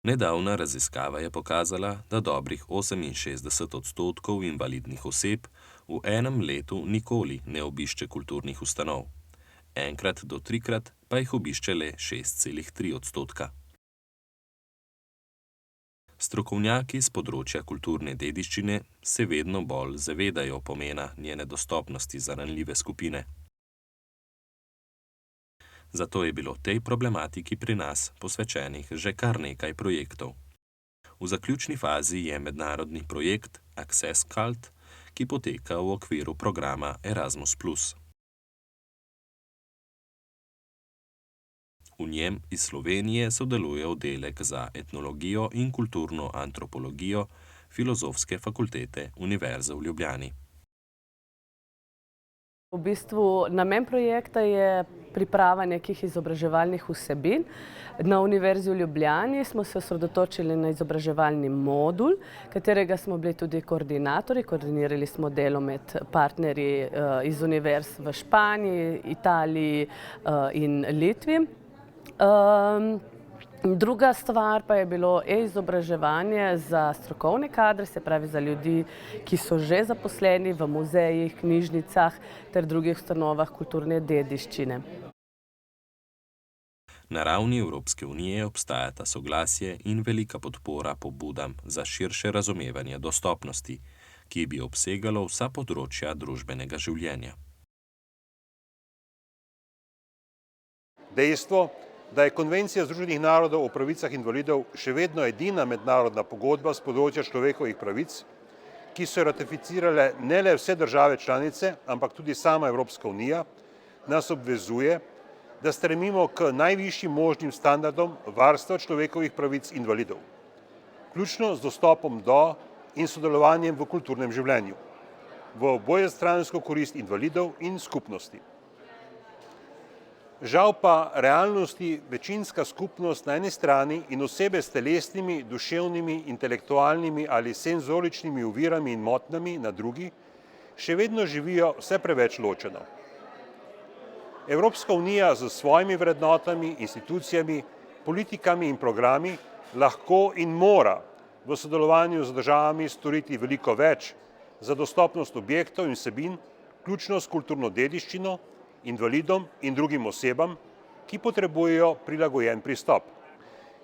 Nedavna raziskava je pokazala, da dobrih 68% invalidnih oseb v enem letu nikoli ne obišče kulturnih ustanov. Enkrat do trikrat pa jih obišče le 6,3%. Strokovnjaki z področja kulturne dediščine se vedno bolj zavedajo pomena njene dostopnosti za ranljive skupine. Zato je bilo tej problematiki pri nas posvečenih že kar nekaj projektov. V zaključni fazi je mednarodni projekt Access Cult, ki poteka v okviru programa Erasmus+. V njem iz Slovenije sodeluje oddelek za etnologijo in kulturno antropologijo Filozofske fakultete Univerze v Ljubljani. V bistvu namen projekta je priprava nekih izobraževalnih vsebin. Na Univerzi v Ljubljani smo se osredotočili na izobraževalni modul, katerega smo bili tudi koordinatorji. Koordinirali smo delo med partnerji iz univerz v Španiji, Italiji in Litvi. Druga stvar pa je bilo e-izobraževanje za strokovne kadre, se pravi za ljudi, ki so že zaposleni v muzejih, knjižnicah ter drugih ustanovah kulturne dediščine. Na ravni Evropske unije obstajata soglasje in velika podpora pobudam za širše razumevanje dostopnosti, ki bi obsegalo vsa področja družbenega življenja. Dejstvo, da je Konvencija Združenih narodov o pravicah invalidov še vedno edina mednarodna pogodba z področja človekovih pravic, ki so jo ratificirale ne le vse države članice, ampak tudi sama Evropska unija, nas obvezuje, da stremimo k najvišjim možnim standardom varstva človekovih pravic invalidov, vključno z dostopom do in sodelovanjem v kulturnem življenju, v obojestransko korist invalidov in skupnosti. Žal pa realnosti večinska skupnost na eni strani in osebe s telesnimi, duševnimi, intelektualnimi ali senzoričnimi ovirami in motnjami na drugi še vedno živijo vse preveč ločeno. Evropska unija s svojimi vrednotami, institucijami, politikami in programi lahko in mora v sodelovanju z državami storiti veliko več za dostopnost objektov in vsebin, vključno s kulturno dediščino, invalidom in drugim osebam, ki potrebujejo prilagojen pristop.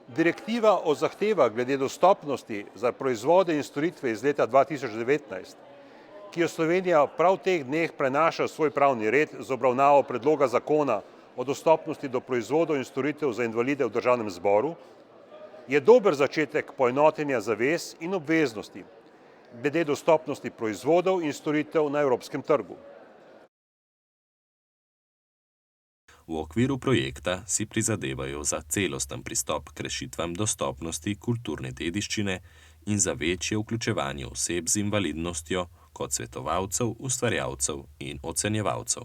Direktiva o zahtevah glede dostopnosti za proizvode in storitve iz leta 2019, ki jo Slovenija prav v teh dneh prenaša v svoj pravni red z obravnavo predloga zakona o dostopnosti do proizvodov in storitev za invalide v Državnem zboru, je dober začetek poenotenja zavez in obveznosti glede dostopnosti proizvodov in storitev na evropskem trgu. V okviru projekta si prizadevajo za celosten pristop k rešitvam dostopnosti kulturne dediščine in za večje vključevanje oseb z invalidnostjo kot svetovalcev, ustvarjalcev in ocenjevalcev.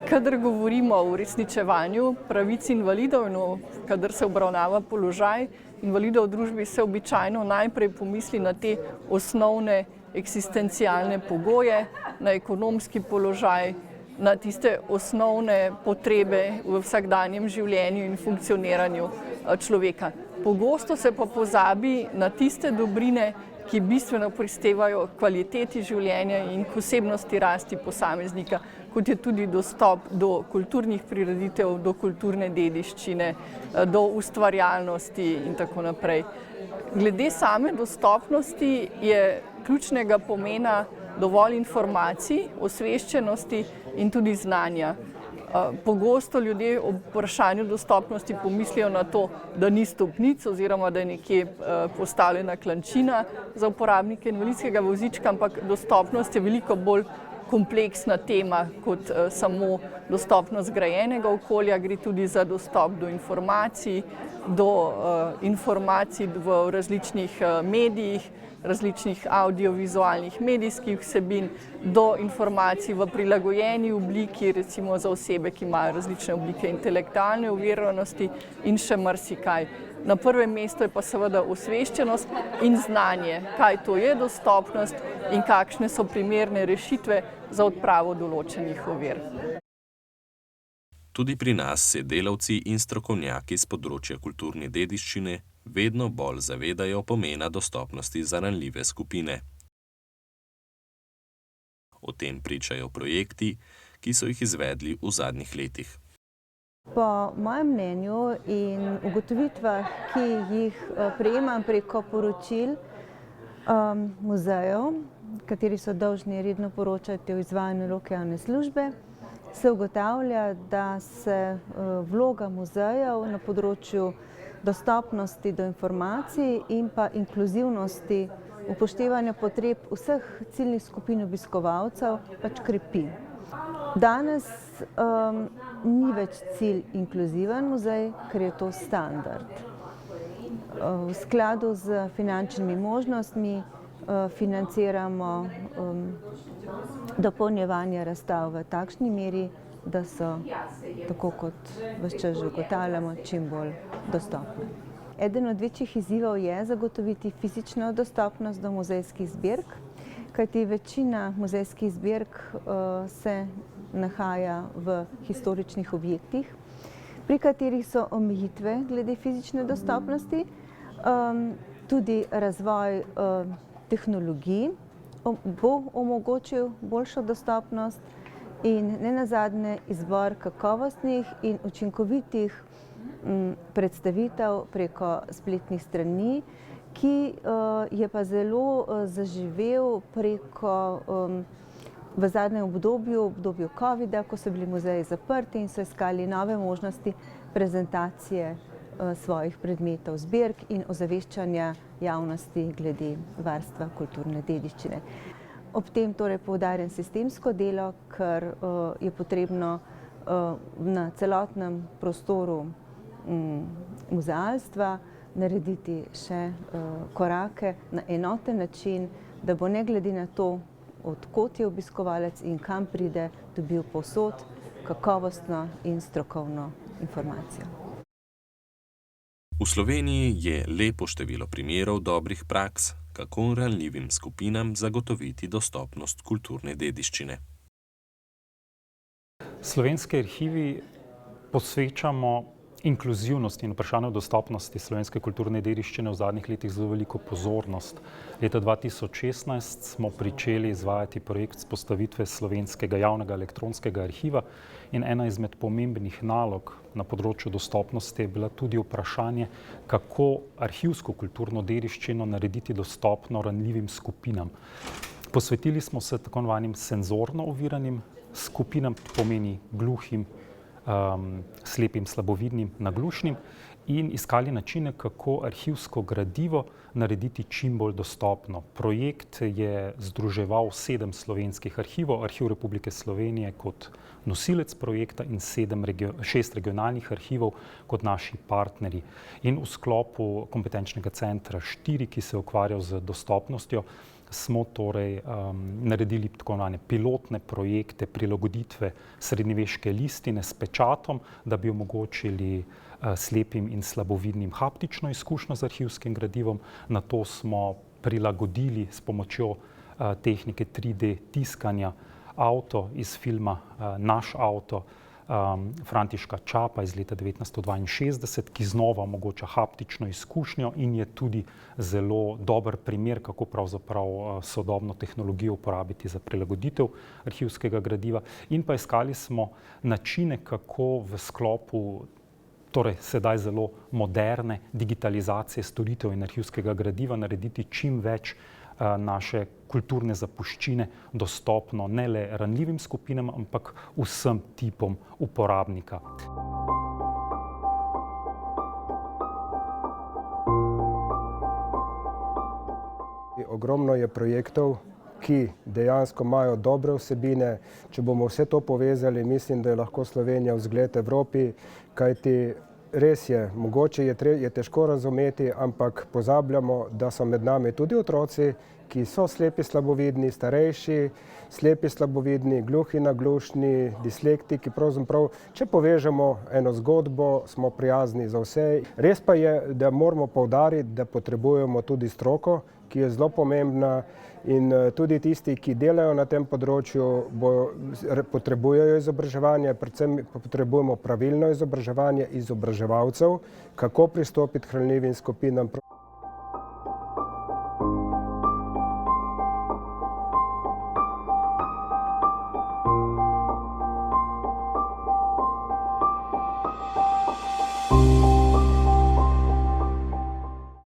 Kadar govorimo o uresničevanju pravic invalidov in kadar se obravnava položaj invalidov v družbi, se običajno najprej pomisli na te osnovne eksistencialne pogoje, na ekonomski položaj, na tiste osnovne potrebe v vsakdanjem življenju in funkcioniranju človeka. Pogosto se pa pozabi na tiste dobrine, ki bistveno prispevajo kvaliteti življenja in k osebnosti rasti posameznika, kot je tudi dostop do kulturnih prireditev, do kulturne dediščine, do ustvarjalnosti in tako naprej. Glede same dostopnosti je ključnega pomena dovolj informacij, osveščenosti in tudi znanja. Pogosto ljudje ob vprašanju dostopnosti pomislijo na to, da ni stopnic oziroma da je nekje postavljena klančina za uporabnike invalidskega vozička, ampak dostopnost je veliko bolj kompleksna tema kot samo dostopnost zgrajenega okolja, gre tudi za dostop do informacij v različnih medijih, različnih audiovizualnih medijskih vsebin, do informacij v prilagojeni obliki, recimo za osebe, ki imajo različne oblike intelektualne oviranosti in še marsikaj. Na prvem mestu je pa seveda osveščenost in znanje, kaj to je dostopnost in kakšne so primerne rešitve za odpravo določenih ovir. Tudi pri nas se delavci in strokovnjaki z področja kulturne dediščine vedno bolj zavedajo pomena dostopnosti za ranljive skupine. O tem pričajo projekti, ki so jih izvedli v zadnjih letih. Po mojem mnenju in ugotovitvah, ki jih prejemam preko poročil muzejev, kateri so dolžni redno poročati o izvajanju nalog javne službe, se ugotavlja, da se vloga muzejev na področju dostopnosti do informacij in pa inkluzivnosti upoštevanja potreb vseh ciljnih skupin obiskovalcev pač krepi. Danes ni več cilj inkluziven muzej, ker je to standard. V skladu z finančnimi možnostmi financiramo dopolnjevanje razstav v takšni meri, da so, tako kot ves čas že ugotavljamo, čim bolj dostopne. Eden od večjih izzivov je zagotoviti fizično dostopnost do muzejskih zbirk, kajti večina muzejskih zbirk se nahaja v historičnih objektih, pri katerih so omejitve glede fizične dostopnosti, tudi razvoj tehnologij bo omogočil boljšo dostopnost in nenazadnje izbor kakovostnih in učinkovitih predstavitev preko spletnih strani, ki je pa zelo zaživel preko v zadnjem obdobju covida, ko so bili muzeji zaprti in so iskali nove možnosti prezentacije svojih predmetov, zbirk in ozaveščanja javnosti glede varstva kulturne dediščine. Ob tem torej poudarjam sistemsko delo, ker je potrebno na celotnem prostoru muzealstva narediti še korake na enoten način, da bo ne glede na to, od kod je obiskovalec in kam pride, dobil povsod kakovostno in strokovno informacijo. V Sloveniji je lepo število primerov dobrih praks, kako ranljivim skupinam zagotoviti dostopnost kulturne dediščine. Slovenski arhivi posvečamo inkluzivnosti in vprašanju dostopnosti slovenske kulturne dediščine v zadnjih letih zelo veliko pozornost. Leta 2016 smo pričeli izvajati projekt vzpostavitve slovenskega javnega elektronskega arhiva in ena izmed pomembnih nalog na področju dostopnosti je bila tudi vprašanje, kako arhivsko kulturno dediščino narediti dostopno ranljivim skupinam. Posvetili smo se tako imenovanim senzorno oviranim skupinam, pomeni gluhim, slepim, slabovidnim, naglušnim in iskali načine, kako arhivsko gradivo narediti čim bolj dostopno. Projekt je združeval 7 slovenskih arhivov, Arhiv Republike Slovenije kot nosilec projekta in 6 regionalnih arhivov kot naši partnerji. In v sklopu kompetenčnega centra 4, ki se je ukvarjal z dostopnostjo, smo torej naredili tako imenovane pilotne projekte prilagoditve srednjeveške listine s pečatom, da bi omogočili slepim in slabovidnim haptično izkušnjo z arhivskim gradivom. Nato smo prilagodili s pomočjo tehnike 3D tiskanja avto iz filma Naš avto Františka Čapa iz leta 1962, ki znova omogoča haptično izkušnjo in je tudi zelo dober primer, kako pravzaprav sodobno tehnologijo uporabiti za prilagoditev arhivskega gradiva. In pa iskali smo načine, kako v sklopu torej sedaj zelo moderne digitalizacije storitev in arhivskega gradiva narediti čim več naše kulturne zapuščine dostopno ne le ranljivim skupinam, ampak vsem tipom uporabnika. Ogromno je projektov, ki dejansko imajo dobre vsebine. Če bomo vse to povezali, mislim, da je lahko Slovenija vzgled Evropi, kajti res je, mogoče je težko razumeti, ampak pozabljamo, da so med nami tudi otroci, ki so slepi, slabovidni, starejši, slepi, slabovidni, gluhi, naglušni, dislektiki. Pravzaprav, če povežemo eno zgodbo, smo prijazni za vse. Res pa je, da moramo poudariti, da potrebujemo tudi stroko, ki je zelo pomembna, in tudi tisti, ki delajo na tem področju, potrebujejo izobraževanje, predvsem potrebujemo pravilno izobraževanje izobraževalcev, kako pristopiti k ranljivim skupinam.